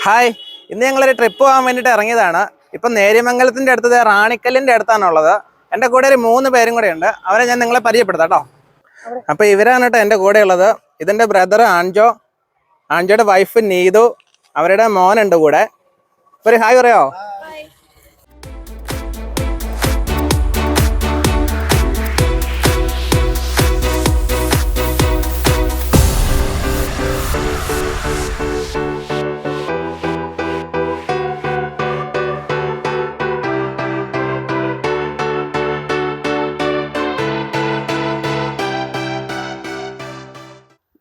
Hi, ഇന്ന് ഞങ്ങളൊരു trip പോകാൻ വേണ്ടിയിട്ട് ഇറങ്ങിയതാണ്. ഇപ്പം നേര്യമംഗലത്തിൻ്റെ അടുത്തത് റാണിക്കല്ലിൻ്റെ അടുത്താണുള്ളത്. എൻ്റെ കൂടെ ഒരു 3 പേരും കൂടെ ഉണ്ട്. അവരെ ഞാൻ നിങ്ങളെ പരിചയപ്പെടുത്താം കേട്ടോ. അപ്പോൾ ഇവരാണ് കേട്ടോ എൻ്റെ കൂടെ ഉള്ളത്. ഇതിൻ്റെ ബ്രദർ ആൻജോ, ആൻജോയുടെ വൈഫ് നീതു, അവരുടെ മോനുണ്ട് കൂടെ. ഇപ്പോൾ ഒരു ഹായ് പറയോ?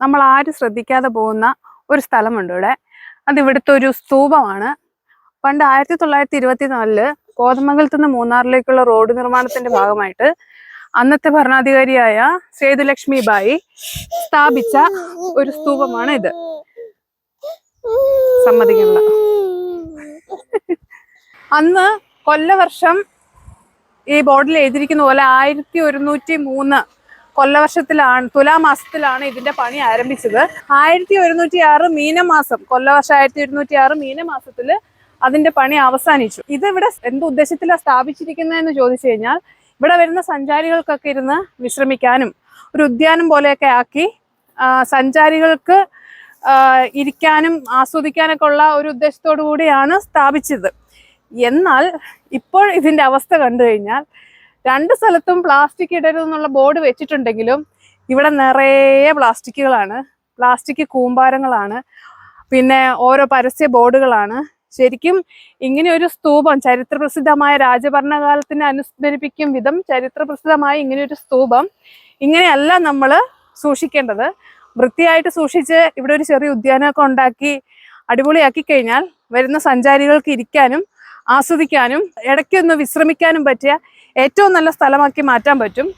നമ്മൾ ആരും ശ്രദ്ധിക്കാതെ പോകുന്ന ഒരു സ്ഥലമുണ്ട് ഇവിടെ. അത് ഇവിടുത്തെ ഒരു സ്തൂപമാണ്. പണ്ട് 1924 കോതമംഗലത്ത് നിന്ന് മൂന്നാറിലേക്കുള്ള റോഡ് നിർമ്മാണത്തിന്റെ ഭാഗമായിട്ട് അന്നത്തെ ഭരണാധികാരിയായ സേതുലക്ഷ്മി ബായി സ്ഥാപിച്ച ഒരു സ്തൂപമാണ് ഇത്. സമ്മതിക്കണ്ട. അന്ന് കൊല്ലവർഷം ഈ ബോർഡിൽ എഴുതിയിരിക്കുന്ന പോലെ 1103 കൊല്ലവർഷത്തിലാണ്, തുലാമാസത്തിലാണ് ഇതിന്റെ പണി ആരംഭിച്ചത്. 1106 മീനമാസം, കൊല്ലവർഷം 1106 മീനമാസത്തില് അതിന്റെ പണി അവസാനിച്ചു. ഇത് ഇവിടെ എന്ത് ഉദ്ദേശത്തിലാണ് സ്ഥാപിച്ചിരിക്കുന്നതെന്ന് ചോദിച്ചു കഴിഞ്ഞാൽ, ഇവിടെ വരുന്ന സഞ്ചാരികൾക്കൊക്കെ ഇരുന്ന് വിശ്രമിക്കാനും ഒരു ഉദ്യാനം പോലെയൊക്കെ ആക്കി സഞ്ചാരികൾക്ക് ഇരിക്കാനും ആസ്വദിക്കാനൊക്കെ ഉള്ള ഒരു ഉദ്ദേശത്തോടു കൂടിയാണ് സ്ഥാപിച്ചത്. എന്നാൽ ഇപ്പോൾ ഇതിന്റെ അവസ്ഥ കണ്ടു കഴിഞ്ഞാൽ 2 സ്ഥലത്തും പ്ലാസ്റ്റിക് ഇടരുതെന്നുള്ള ബോർഡ് വെച്ചിട്ടുണ്ടെങ്കിലും ഇവിടെ നിറയെ പ്ലാസ്റ്റിക്കുകളാണ്, പ്ലാസ്റ്റിക് കൂമ്പാരങ്ങളാണ്, പിന്നെ ഓരോ പരസ്യ ബോർഡുകളാണ്. ശരിക്കും ഇങ്ങനെ ഒരു സ്തൂപം, ചരിത്രപ്രസിദ്ധമായ രാജഭരണകാലത്തിനെ അനുസ്മരിപ്പിക്കും വിധം ചരിത്രപ്രസിദ്ധമായ ഇങ്ങനെയൊരു സ്തൂപം ഇങ്ങനെയല്ല നമ്മൾ സൂക്ഷിക്കേണ്ടത്. വൃത്തിയായിട്ട് സൂക്ഷിച്ച് ഇവിടെ ഒരു ചെറിയ ഉദ്യാനമൊക്കെ ഉണ്ടാക്കി അടിപൊളിയാക്കി കഴിഞ്ഞാൽ വരുന്ന സഞ്ചാരികൾക്ക് ഇരിക്കാനും ആസ്വദിക്കാനും ഇടയ്ക്കൊന്ന് വിശ്രമിക്കാനും പറ്റിയ ഏറ്റവും നല്ല സ്ഥലമാക്കി മാറ്റാൻ പറ്റും.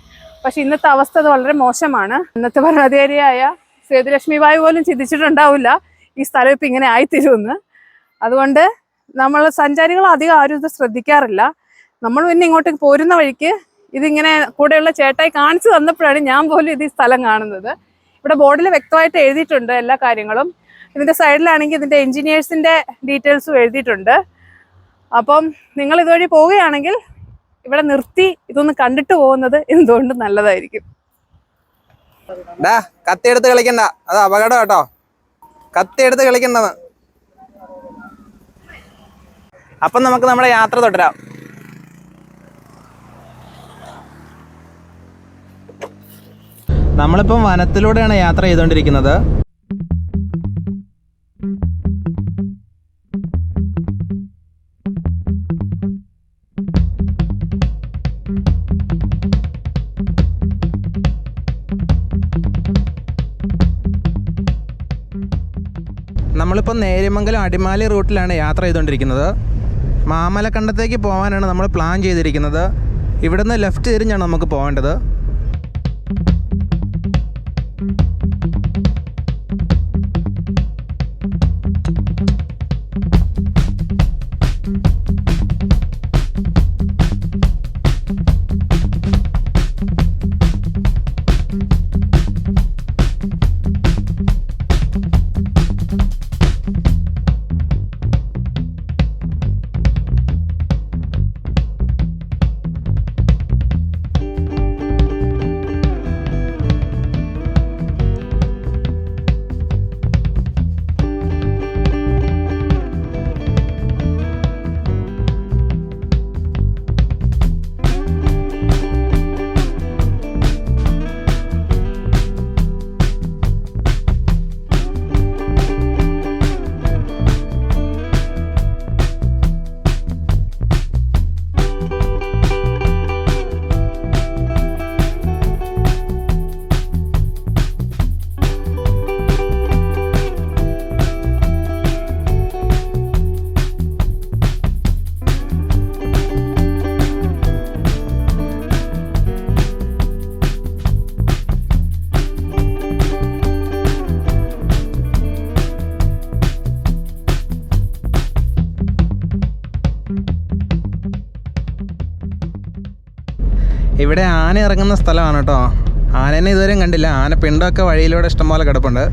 പക്ഷെ ഇന്നത്തെ അവസ്ഥ അത് വളരെ മോശമാണ്. ഇന്നത്തെ ഭരണാധികാരിയായ സേതുലക്ഷ്മി ബായി പോലും ചിന്തിച്ചിട്ടുണ്ടാവില്ല ഈ സ്ഥലം ഇപ്പം ഇങ്ങനെ ആയിത്തീരുമെന്ന്. അതുകൊണ്ട് നമ്മൾ സഞ്ചാരികൾ അധികം ആരും ഇത് ശ്രദ്ധിക്കാറില്ല. നമ്മൾ പിന്നെ ഇങ്ങോട്ട് പോരുന്ന വഴിക്ക് ഇതിങ്ങനെ കൂടെയുള്ള ചേട്ടായി കാണിച്ചു തന്നപ്പോഴാണ് ഞാൻ പോലും ഇത് ഈ സ്ഥലം കാണുന്നത്. ഇവിടെ ബോർഡിൽ വ്യക്തമായിട്ട് എഴുതിയിട്ടുണ്ട് എല്ലാ കാര്യങ്ങളും. ഇതിൻ്റെ സൈഡിലാണെങ്കിൽ ഇതിൻ്റെ എൻജിനീയേഴ്സിൻ്റെ ഡീറ്റെയിൽസും എഴുതിയിട്ടുണ്ട്. അപ്പം നിങ്ങൾ ഇതുവഴി പോവുകയാണെങ്കിൽ ഇവിടെ നിർത്തി ഇതൊന്ന് കണ്ടിട്ട് പോകുന്നത് എന്തുകൊണ്ട് നല്ലതായിരിക്കും. കത്തിയെടുത്ത് കളിക്കണ്ട, അത് അപകടം കേട്ടോ. കത്തിയെടുത്ത് കളിക്കണ്ടെന്ന്. അപ്പം നമുക്ക് നമ്മുടെ യാത്ര തുടരാം. നമ്മളിപ്പം വനത്തിലൂടെയാണ് യാത്ര ചെയ്തുകൊണ്ടിരിക്കുന്നത്. നമ്മളിപ്പോൾ നേര്യമംഗലം അടിമാലി റൂട്ടിലാണ് യാത്ര ചെയ്തുകൊണ്ടിരിക്കുന്നത്. മാമലക്കണ്ടത്തേക്ക് പോകാനാണ് നമ്മൾ പ്ലാൻ ചെയ്തിരിക്കുന്നത്. ഇവിടുന്ന് ലെഫ്റ്റ് തിരിഞ്ഞാണ് നമുക്ക് പോകേണ്ടത്. ഇവിടെ ആന ഇറങ്ങുന്ന സ്ഥലമാണ് കേട്ടോ. ആനേനെ ഇതുവരെയും കണ്ടില്ല. ആന പിണ്ടമൊക്കെ വഴിയിലൂടെ ഇഷ്ടംപോലെ കിടപ്പുണ്ട്.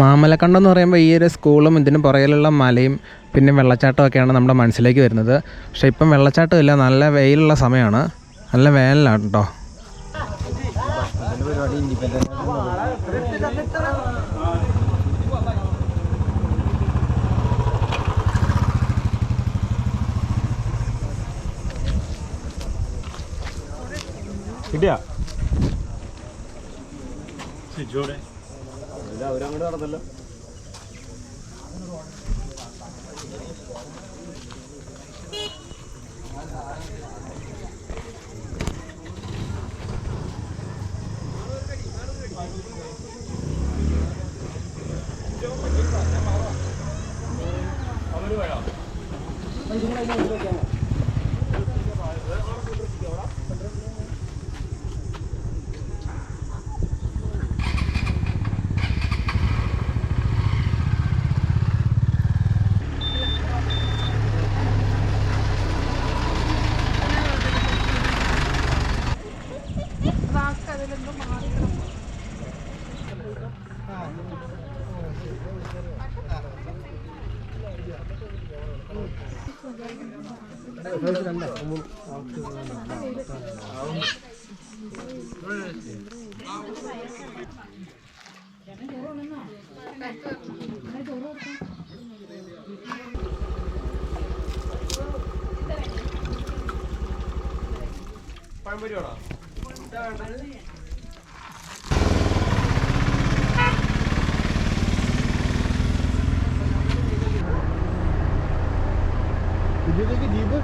മാമലക്കണ്ടം എന്ന് പറയുമ്പോൾ ഈ ഒരു സ്കൂളും ഇതിന് പുറകിലുള്ള മലയും പിന്നെ വെള്ളച്ചാട്ടമൊക്കെയാണ് നമ്മുടെ മനസ്സിലേക്ക് വരുന്നത്. പക്ഷേ ഇപ്പം വെള്ളച്ചാട്ടമില്ല, നല്ല വെയിലുള്ള സമയമാണ്, നല്ല വേനലാണ് കേട്ടോ. കിട്ടിയാ അവരങ്ങോട്ട് നടന്നല്ലോ. പഴംപൊരിയോടാ ഇതിലേക്ക് ജീപ്പ്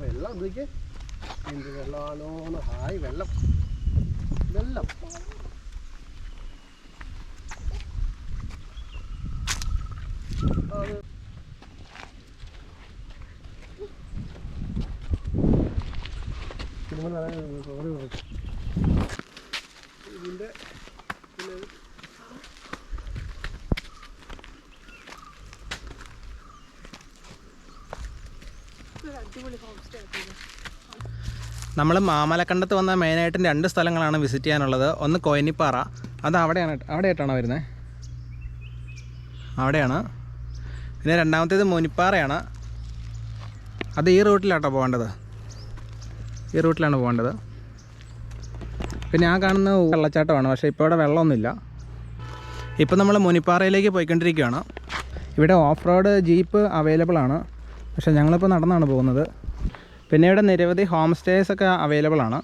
വെള്ളം എന്തൊക്കെ എന്ത് വെള്ളമാണോ ഹായ് വെള്ളം വെള്ളം ഇതിൻ്റെ നമ്മൾ മാമലക്കണ്ടത്ത് വന്ന മെയിനായിട്ടും 2 സ്ഥലങ്ങളാണ് വിസിറ്റ് ചെയ്യാനുള്ളത്. ഒന്ന് കോയിനിപ്പാറ, അത് അവിടെയായിട്ടാണോ വരുന്നത്? അവിടെയാണ്. പിന്നെ രണ്ടാമത്തേത് മുനിപ്പാറയാണ്. അത് ഈ റൂട്ടിലാട്ടോ പോകേണ്ടത്, ഈ റൂട്ടിലാണ് പോകേണ്ടത്. പിന്നെ ആ കാണുന്ന വെള്ളച്ചാട്ടമാണ്, പക്ഷേ ഇപ്പോൾ ഇവിടെ വെള്ളമൊന്നുമില്ല. ഇപ്പോൾ നമ്മൾ മുനിപ്പാറയിലേക്ക് പോയിക്കൊണ്ടിരിക്കുകയാണ്. ഇവിടെ ഓഫ് റോഡ് ജീപ്പ് അവൈലബിൾ ആണ്, പക്ഷേ ഞങ്ങളിപ്പോൾ നടന്നാണ് പോകുന്നത്. പിന്നെ ഇവിടെ നിരവധി ഹോം സ്റ്റേസ് ഒക്കെ അവൈലബിൾ ആണ്.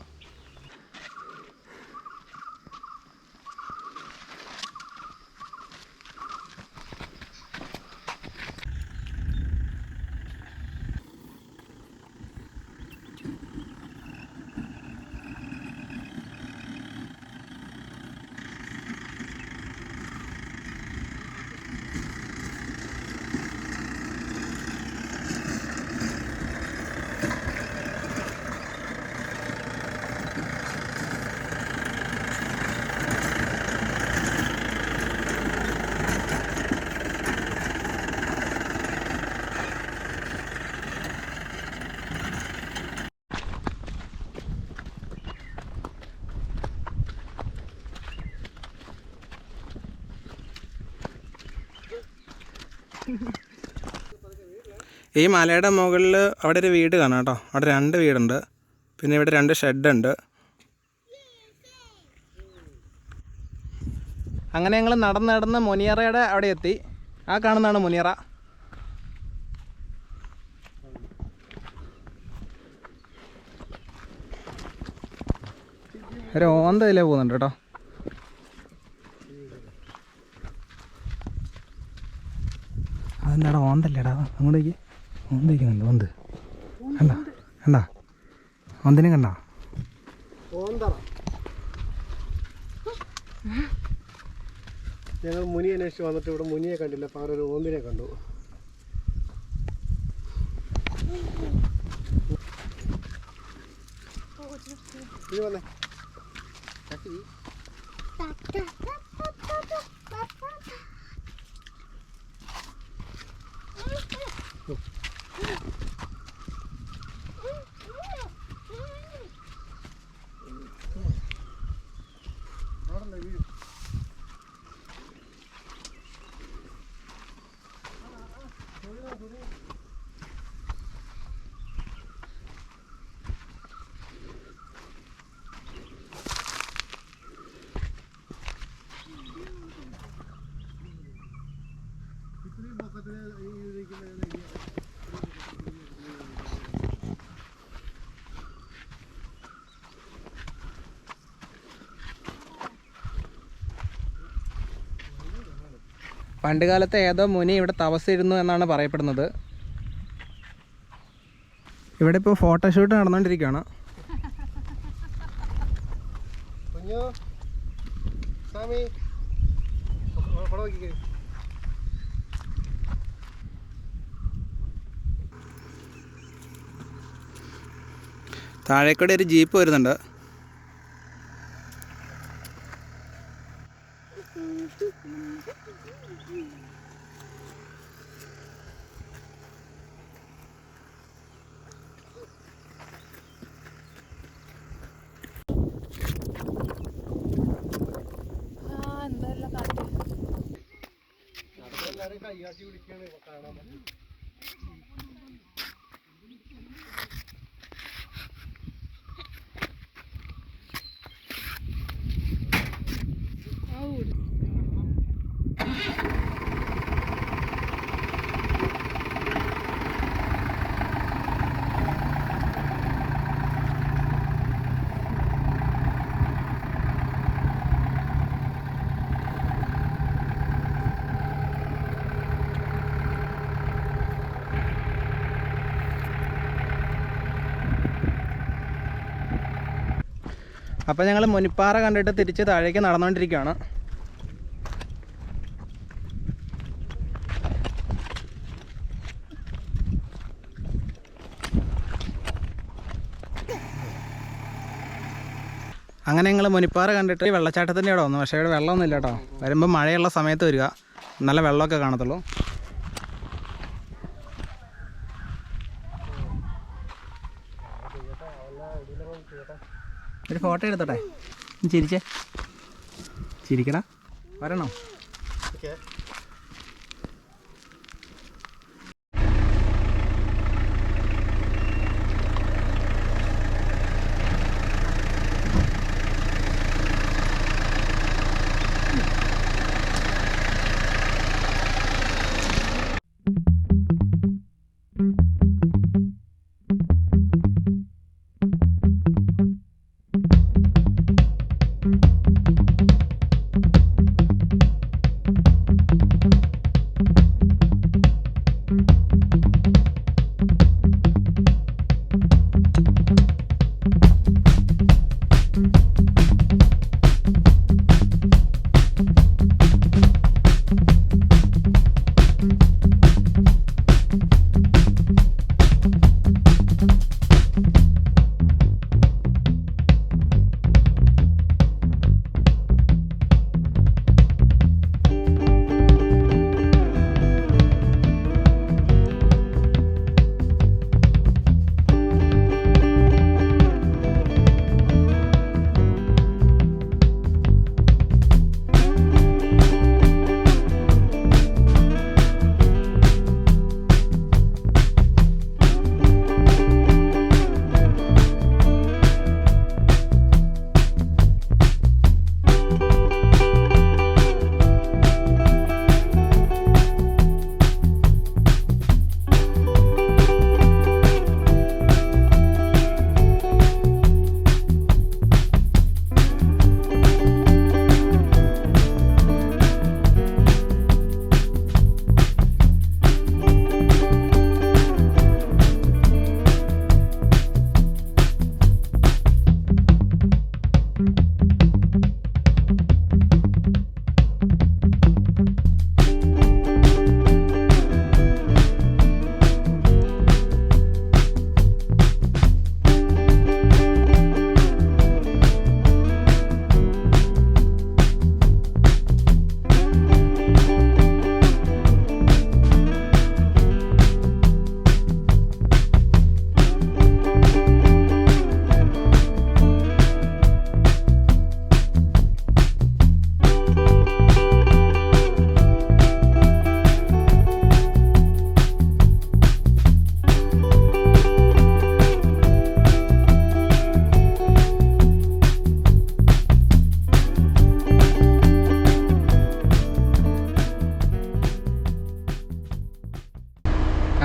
ഈ മലയുടെ മുകളിൽ അവിടെ ഒരു വീട് കാണാം കേട്ടോ. അവിടെ 2 വീടുണ്ട്. പിന്നെ ഇവിടെ 2 ഷെഡുണ്ട്. അങ്ങനെ ഞങ്ങൾ നടന്ന് മുനിയറയുടെ അവിടെ എത്തി. ആ കാണുന്നതാണ് മുനിയറ. ഒരു ഓന്ത ഇതിലേ പോകുന്നുണ്ട് കേട്ടോ. അതെന്താടാ ഓന്തല്ലേടാ? അങ്ങോട്ടേക്ക് ഓന്തേക്കുന്നുണ്ട്. ഓന്ത് കണ്ടാ ഓന്തിനെ കണ്ടാ? ഞങ്ങൾ മുനി അന്വേഷിച്ച് വന്നിട്ട് ഇവിടെ മുനിയെ കണ്ടില്ല, പകരം ഒരു ഓന്തിനെ കണ്ടു. ഇത് വന്നേ പണ്ട് കാലത്തെ ഏതോ മുനി ഇവിടെ തപസ്സിരുന്നു എന്നാണ് പറയപ്പെടുന്നത്. ഇവിടെ ഇപ്പോൾ ഫോട്ടോഷൂട്ട് നടന്നുകൊണ്ടിരിക്കുകയാണ്. താഴേക്കൂടെ ഒരു ജീപ്പ് വരുന്നുണ്ട്. കയ്യാട്ടി പിടിക്കാണ് കാണാൻ പറ്റും. അപ്പോൾ ഞങ്ങൾ മുനിപ്പാറ കണ്ടിട്ട് തിരിച്ച് താഴേക്ക് നടന്നുകൊണ്ടിരിക്കുകയാണ്. അങ്ങനെ ഞങ്ങൾ മുനിപ്പാറ കണ്ടിട്ട് വെള്ളച്ചാട്ടത്തിൻ്റെ അവിടെ വന്നു. പക്ഷേ ഇവിടെ വെള്ളമൊന്നുമില്ല കേട്ടോ. വരുമ്പോൾ മഴയുള്ള സമയത്ത് വരിക, നല്ല വെള്ളമൊക്കെ കാണത്തുള്ളൂ. ഒരു ഫോട്ടോ എടുത്തോട്ടെ. ചിരിച്ചേ, ചിരിക്കടാ. വരണോ? ഓക്കെ.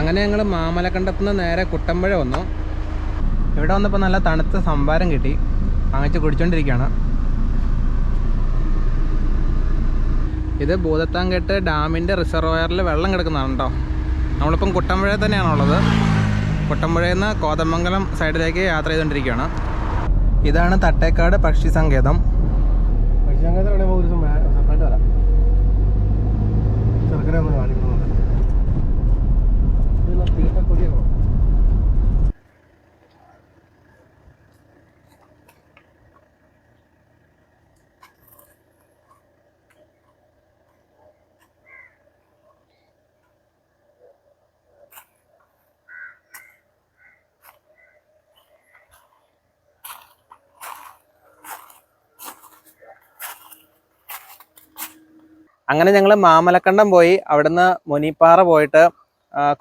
അങ്ങനെ ഞങ്ങൾ മാമലക്കണ്ടത്തു നിന്ന് നേരെ കുട്ടമ്പുഴ വന്നു. ഇവിടെ വന്നപ്പോൾ നല്ല തണുത്ത സംഭാരം കിട്ടി, വാങ്ങിച്ച് കുടിച്ചോണ്ടിരിക്കുകയാണ്. ഇത് ഭൂതത്താൻകെട്ട് ഡാമിൻ്റെ റിസർവയറിൽ വെള്ളം കിടക്കുന്നതാണ് കേട്ടോ. നമ്മളിപ്പം കുട്ടമ്പുഴ തന്നെയാണുള്ളത്. കുട്ടമ്പുഴയിൽ നിന്ന് കോതമംഗലം സൈഡിലേക്ക് യാത്ര ചെയ്തുകൊണ്ടിരിക്കുകയാണ്. ഇതാണ് തട്ടേക്കാട് പക്ഷി സങ്കേതം. പക്ഷി സങ്കേതമാണെങ്കിൽ ഒരു സെപ്പറേറ്റ് വരാം. ചെറുക്കനെ ഒന്ന് കാണിക്കുന്നുണ്ട്. തീട്ടക്കൊടിയാണോ? അങ്ങനെ ഞങ്ങൾ മാമലക്കണ്ടം പോയി. അവിടുന്ന് മുനിപ്പാറ പോയിട്ട്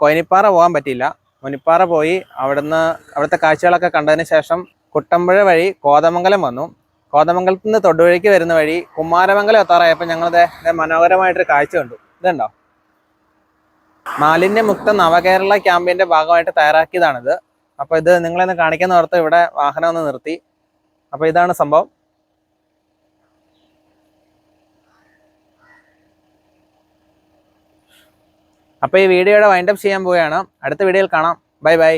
കൊയിനിപ്പാറ പോകാൻ പറ്റിയില്ല. മുനിപ്പാറ പോയി അവിടുത്തെ കാഴ്ചകളൊക്കെ കണ്ടതിന് ശേഷം കുട്ടമ്പുഴ വഴി കോതമംഗലം വന്നു. കോതമംഗലത്ത് നിന്ന് തൊടുപുഴയ്ക്ക് വരുന്ന വഴി കുമാരമംഗലം എത്താറായപ്പോൾ ഞങ്ങളിത് മനോഹരമായിട്ടൊരു കാഴ്ച കണ്ടു. ഇതുണ്ടോ, മാലിന്യമുക്ത നവകേരള ക്യാമ്പയിൻ്റെ ഭാഗമായിട്ട് തയ്യാറാക്കിയതാണിത്. അപ്പോൾ ഇത് നിങ്ങളെന്ന് കാണിക്കുന്ന ഓർത്ത് ഇവിടെ വാഹനം ഒന്ന് നിർത്തി. അപ്പോൾ ഇതാണ് സംഭവം. അപ്പോൾ ഈ വീഡിയോയുടെ വൈൻഡപ്പ് ചെയ്യാൻ പോവുകയാണ്. അടുത്ത വീഡിയോയിൽ കാണാം. Bye bye.